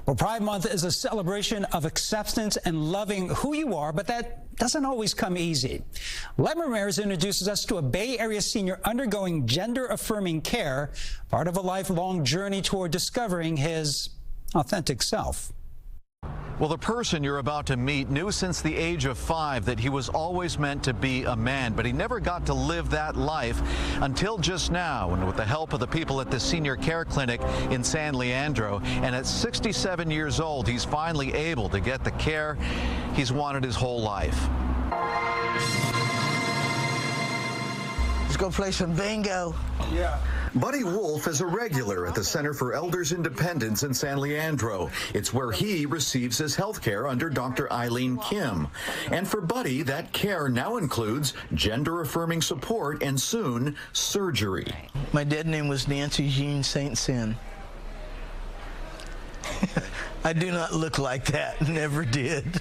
Well, Pride Month is a celebration of acceptance and loving who you are, but that doesn't always come easy. Len Ramirez introduces us to a Bay Area senior undergoing gender-affirming care, part of a lifelong journey toward discovering his authentic self. Well, the person you're about to meet knew since the age of 5 that he was always meant to be a man, but he never got to live that life until just now, and with the help of the people at the senior care clinic in San Leandro. And at 67 years old, he's finally able to get the care he's wanted his whole life. Let's go play some bingo. Yeah. Buddy Wolf is a regular at the Center for Elders Independence in San Leandro. It's where he receives his health care under Dr. Eileen Kim. And for Buddy, that care now includes gender-affirming support and soon surgery. My dead name was Nancy Jean Saint-Saëns. I do not look like that, never did.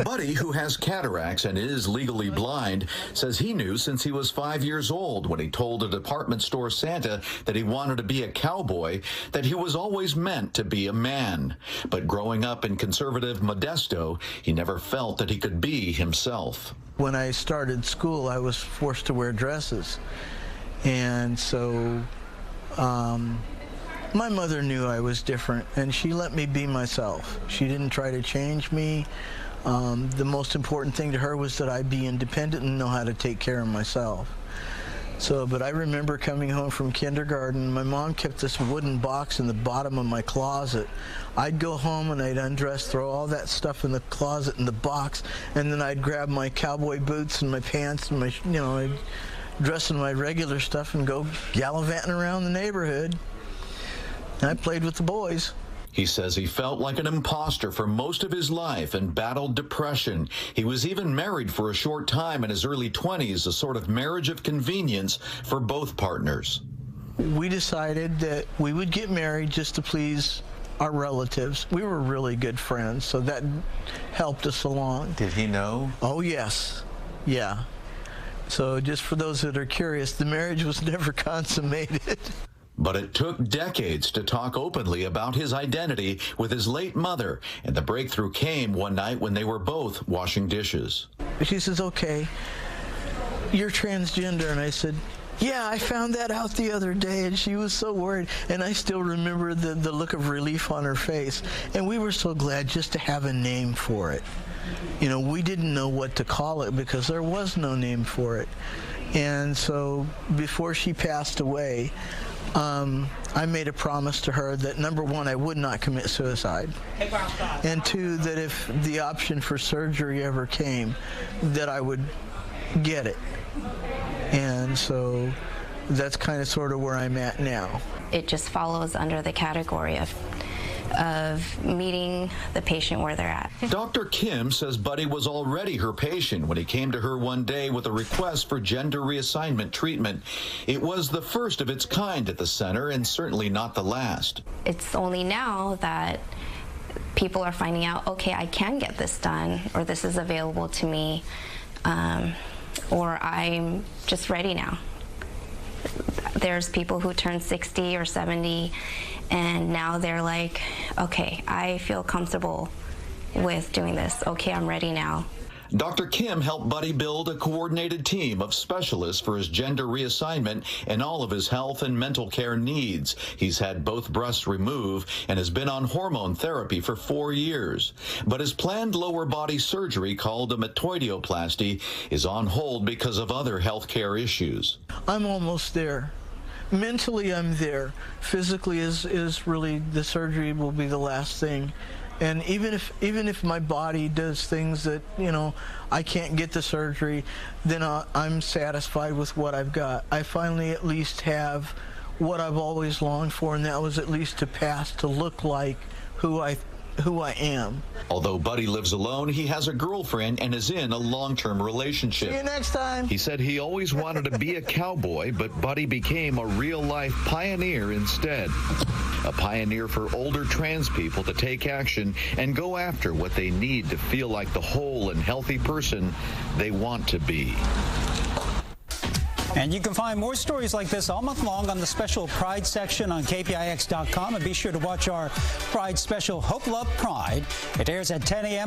Buddy, who has cataracts and is legally blind, says he knew since he was 5 years old when he told a department store Santa that he wanted to be a cowboy, that he was always meant to be a man. But growing up in conservative Modesto, he never felt that he could be himself. When I started school, I was forced to wear dresses. And so, my mother knew I was different, and she let me be myself. She didn't try to change me. The most important thing to her was that I be independent and know how to take care of myself. But I remember coming home from kindergarten. My mom kept this wooden box in the bottom of my closet. I'd go home and I'd undress, throw all that stuff in the closet in the box, and then I'd grab my cowboy boots and my pants and my, I'd dress in my regular stuff and go gallivanting around the neighborhood. I played with the boys. He says he felt like an imposter for most of his life and battled depression. He was even married for a short time in his early 20s, a sort of marriage of convenience for both partners. We decided that we would get married just to please our relatives. We were really good friends, so that helped us along. Did he know? Oh, yes. Yeah. So just for those that are curious, the marriage was never consummated. But it took decades to talk openly about his identity with his late mother, and the breakthrough came one night when they were both washing dishes. She says, "Okay, you're transgender," and I said, "Yeah, I found that out the other day," and she was so worried, and I still remember the look of relief on her face, and we were so glad just to have a name for it. We didn't know what to call it because there was no name for it. And so before she passed away, I made a promise to her that, number one, I would not commit suicide, and two, that if the option for surgery ever came, that I would get it. And so that's kind of sort of where I'm at now. It just follows under the category of meeting the patient where they're at. Dr. Kim says Buddy was already her patient when he came to her one day with a request for gender reassignment treatment. It was the first of its kind at the center, and certainly not the last. It's only now that people are finding out, okay, I can get this done, or this is available to me, or I'm just ready now. There's people who turn 60 or 70, and now they're like, okay, I feel comfortable with doing this. Okay, I'm ready now. Dr. Kim helped Buddy build a coordinated team of specialists for his gender reassignment and all of his health and mental care needs. He's had both breasts removed and has been on hormone therapy for 4 years. But his planned lower body surgery, called a metoidioplasty, is on hold because of other health care issues. I'm almost there. Mentally, I'm there. Physically is really, the surgery will be the last thing. And even if my body does things that, I can't get the surgery, then I'm satisfied with what I've got. I finally at least have what I've always longed for, and that was at least to pass to look like who I am. Although Buddy lives alone, he has a girlfriend and is in a long-term relationship. See you next time. He said he always wanted to be a cowboy, but Buddy became a real-life pioneer instead. A pioneer for older trans people to take action and go after what they need to feel like the whole and healthy person they want to be. And you can find more stories like this all month long on the special Pride section on KPIX.com. And be sure to watch our Pride special, Hope, Love, Pride. It airs at 10 a.m.